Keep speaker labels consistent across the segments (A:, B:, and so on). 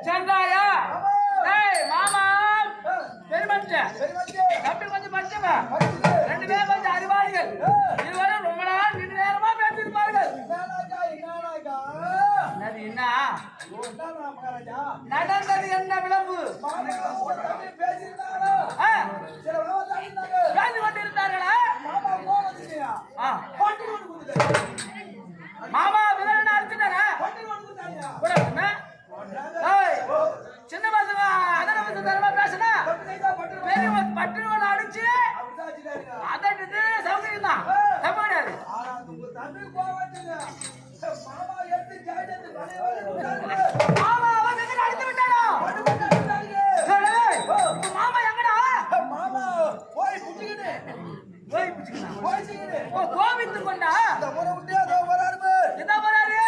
A: சென்றாயா? மாமா பெருமச்ச தம்பி கொஞ்சம் பச்சங்க, ரெண்டு பேரும் கொஞ்சம் அறிவாளிகள். இதுவரை ரொம்ப நாள் ரெண்டு நேரமா பேசியிருப்பார்கள். என்ன நடந்தது? என்ன விளம்பு பேசி கொண்டிருந்தார்களா? மாமா விவரம் அடிச்சுட்டாரா? சின்ன பசங்க அதன தரமா பேசுனா பெரிய பட்டுவன் அடிச்சு அதட்டு சௌகரியம் தான் தப்பாடாது. மாமா அவன் அடித்து விட்டானோ? மாமா எங்கடா? மாமா போய் புடிச்சிக்கிட்டு கோவித்து கொண்டா என்ன போறாரு?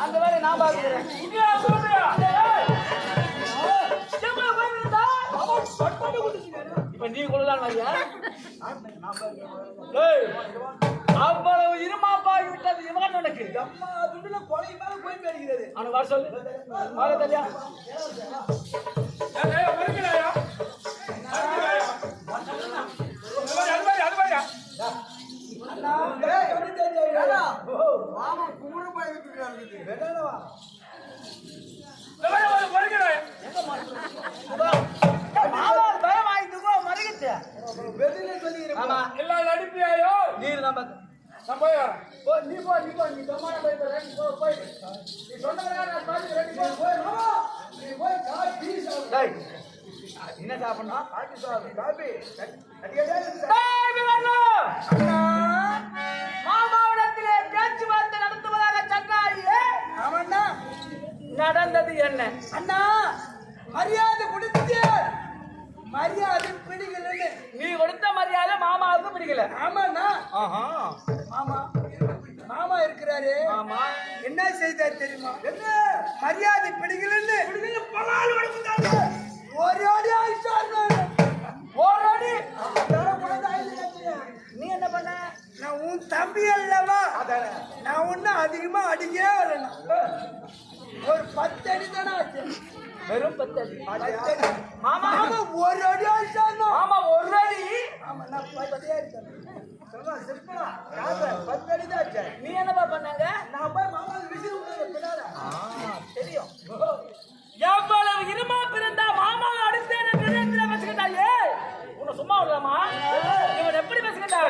A: அந்த வேலை நான் பாக்குறேன். இப்ப நீ கொள்ளலாம் ஐயா. அவ்வளவு இருமாப்பாகி விட்டது இவன் உனக்கு. அம்மா துண்டுல கொலை மேல போய் பேசுகிறது. அவனை வர சொல்லு. வர தல்லியா. வருகிறாயா? மாமா குமுறு போயிட்டு இருக்காரு. எல்லாம் அனுப்பியாயோ? நீர் நம்ம போய் வரேன். நீ போ நீ போ நீ தம்மான போய் போய் நீ சொன்னதா நான் பாத்துக்கிறேன். நீ போய் காபி சாப்பிடு. என்ன சாப்பிடணும்? காபி சாப்பிடு. காபி மாமாவிடத்திலே பேச்சுவார்த்தை நடத்துவதாக சொன்னாயே. நடந்தது என்ன?
B: அண்ணா மரியாதை கொடுத்து மரியாதை பிடிக்கலன்னு.
A: நீ கொடுத்த மரியாதை மாமாவுக்கு பிடிக்கல.
B: ஆமாண்ணா. மாமா மாமா இருக்கிறாரு.
A: ஆமா.
B: என்ன செய்தார் தெரியுமா? என்ன மரியாதை பிடிக்கலன்னு ஒரு அடி ஆயிடுச்சு.
A: ஒரு அடி.
B: நீ என்ன பண்ண? நான் உன் தம்பி அல்லவா, நான் ஒன்னும் அதிகமா அடிக்கவே வரல. ஒரு 10 அடி தானே ஆச்சு.
A: வெறும் 10 அடி.
B: மாமா ஒரு அடி ஆயிடுச்சு.
A: ஆமா ஒரு அடி.
B: ஆமா நான் 10 அடி
A: நீ என்னப்பா பண்ணாங்க?
B: நான் போய் மாமா விசில்
A: தெரியும். எவ்வளவு இருமா பிறந்தா மாமா அடுத்தேன் பேசுகிட்டாயே. உன்னை சும்மா விடலாமா? இவன் எப்படி பேசுகிட்டா?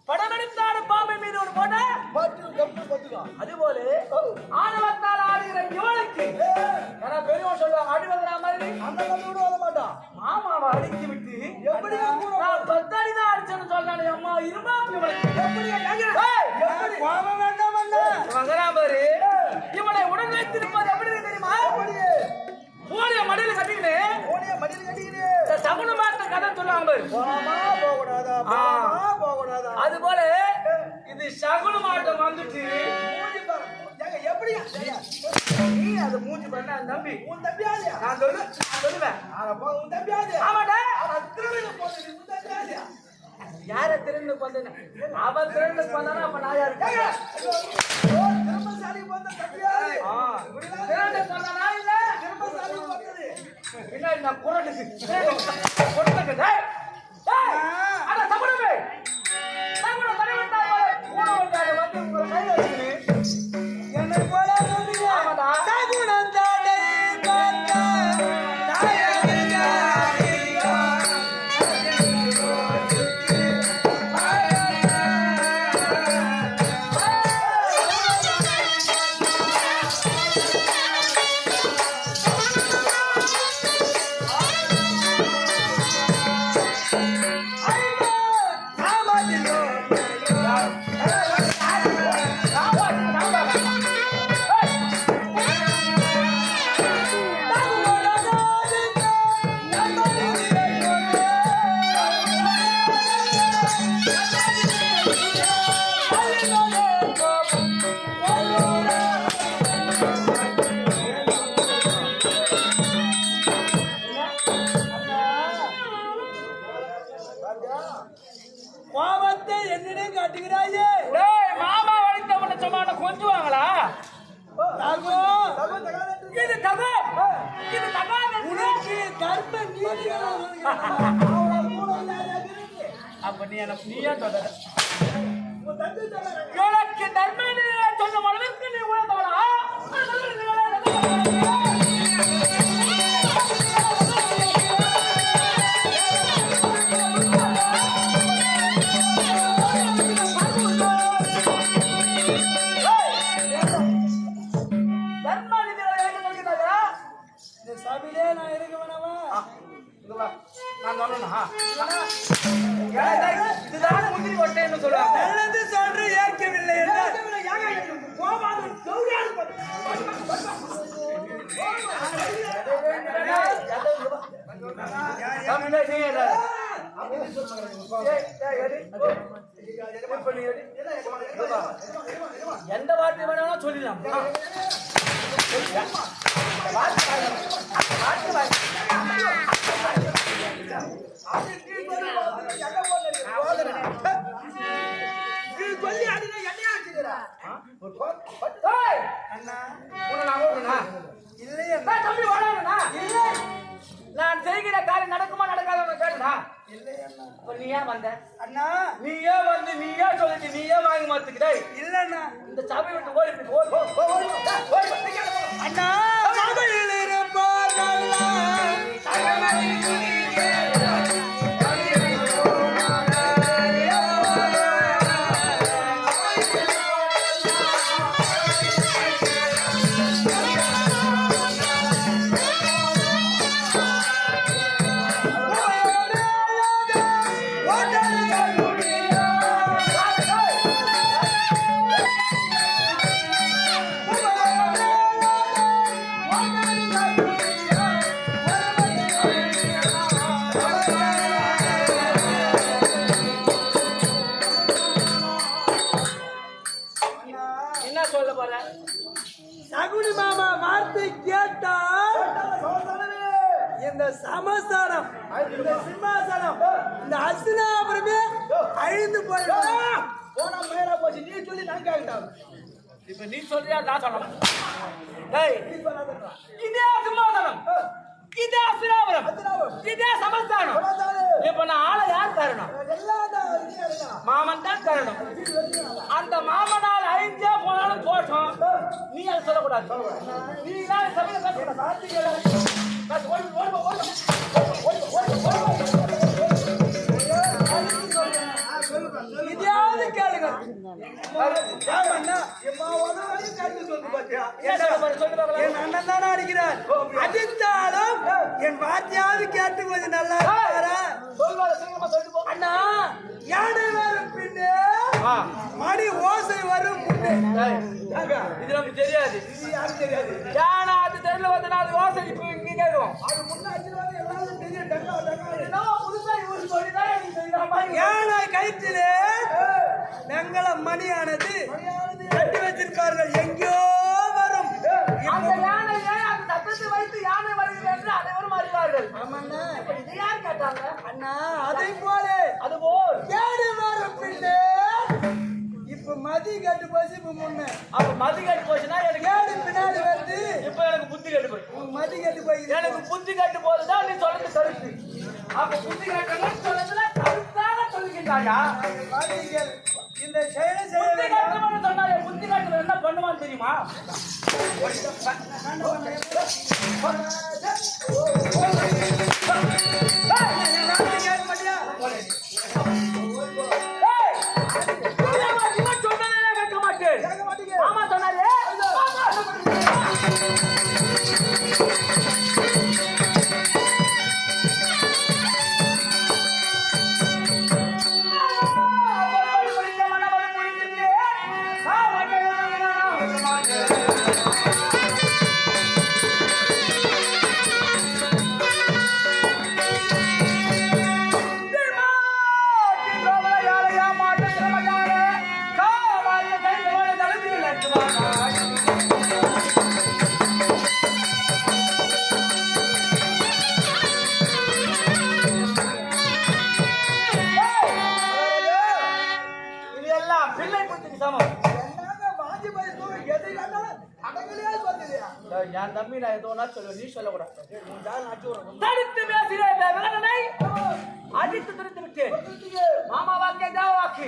A: படமெடுத்தாடு பாம்பை மீது ஒரு போட்ட அதுபோல ஆணவத்தால் ஆடுகிற இவளுக்கு பெரியவன் சொல்லுவாங்க அடிவதா மாதிரி அந்த கல்லூட வர மாட்டான். மாமாவை அடிச்சு விட்டு எப்படி 10 அடி தான் அடிச்சேன்னு சொல்றானே. அம்மா இருமா பாரு. இவனை உடல் வைத்திருப்பது எப்படி தெரியுமா? போலிய மடியில் கட்டிக்கிட்டு சகுன மாத்த கதை சொல்லுவாங்க. அது போல இது சகுன மாட்டம் வந்துட்டு எப்படி நீ அதை மூஞ்சி பண்ண தம்பி உன் தம்பியா? நான் சொல்லுவேன். ஆமாடா யார திறந்து போந்தேன் அவன் திறந்து போந்தானா அப்ப நான் யாரு போந்தானா இல்ல பின்னாடி நான் குரட்டுக்கு
B: கோபத்தை என்னிடம் காட்டுகிறாயே.
A: மாமா வழித்த உன்னை சொன்ன கொஞ்சுவாங்களா? இது தகோ இது தகோ
B: உனக்கு தர்ம நீதி.
A: அப்ப நீ எனக்கு நீயா சொல்ற எனக்கு தர்ம சொன்ன அளவுக்கு நீ உணர்ந்தவளா?
B: சபையிலே நான் இருக்க வேணாமா?
A: நான் சொல்லணும்னா இதுதான் முந்திரி கொட்டைன்னு சொல்லுவாங்க.
B: நல்லது சொல்ற ஏற்கவில்லை
A: எந்த வார்த்தை வேணாலும் சொல்லலாம். நான் செய்கிற காரியம் நடக்குமா நடக்காத கேட்டா நீ ஏன் வந்த?
B: அண்ணா
A: நீயே வந்து நீயே சொல்லிட்டு நீயே வாங்கி மாத்துக்கிறாய்.
B: இல்லண்ணா
A: இந்த சபை விட்டு ஓடி
B: அண்ணா சபையில் இருப்பார் நல்லா சகுனி மாமா வார்த்தை கேட்டால் இந்த சமஸ்தானம் இந்த சிம்மாசனம் இந்த அஸ்தினாபுரமே அழிந்து போயிடும்.
A: போனா மேல போச்சு நீ சொல்லி நான் கேட்டாங்க இப்ப நீ சொல்றியா நான் சொல்ல டேய் இதே சிம்மாசனம் இதே அஸ்தினாபுரம் இதே சமஸ்தானம் இப்ப நான் ஆளை யார் தரணும் மாமன் தான் தரணும் அந்த மாமனால் அழிஞ்சே போனாலும் போட்டோம் நீ அதை சொல்லக்கூடாது நீ தான் சபையில
B: இதையாவது கேளுங்க. என் அண்ணன் தானே அடிக்கிறார். அடித்தாலும் என் வார்த்தையாவது கேட்டு கொஞ்சம் நல்லா அண்ணா யானை வரும் பின்னே மணி ஓசை வரும் முன்னே.
A: இது நமக்கு தெரியாது இது யாரும் தெரியாது யானை அது தெரியல வந்து நாலு ஓசை இப்ப இங்க கேட்கும் அது முன்னாடி எல்லாரும் தெரியும் புதுசா இவரு சொல்லிதான் எனக்கு தெரியாம
B: யானை கயிற்றிலே நங்கள மணியானது கட்டி வச்சிருக்கார்கள் எங்கேயோ வரும்.
A: அந்த யானையை அந்த சத்தத்தை வைத்து யானை வருகிறது என்று அனைவரும் அறிவார்கள்.
B: ஆமாண்ணா
A: இது யார் கேட்டாங்க
B: அண்ணா அதை போல
A: அதுபோல்
B: யானை வரும் பின்னே இப்ப மதி கட்டு போச்சு இப்ப முன்ன
A: அப்ப மதி கட்டு போச்சுன்னா எனக்கு
B: ஏடு பின்னாடி வருது.
A: இப்ப எனக்கு புத்தி கட்டு போய்
B: மதி கட்டு போய்
A: எனக்கு புத்தி கட்டு போதுதான் நீ சொல்றது கருத்து அப்ப புத்தி கட்டணும் சொல்றதுல கருத்தாக சொல்லுகின்றாயா
B: இந்த செயலை
A: புத்தி கட்டணும்னு சொன்னாலே புத்தி கட்டு என்ன பண்ணுவான்னு தெரியுமா என் தம்பி நான் எதோ சொல்லுவேன் நீ சொல்லக்கூடாது தடுத்து பேசுகிறேன் அடித்து திருத்து விட்டு மாமா வாக்கிய தேவ வாக்கு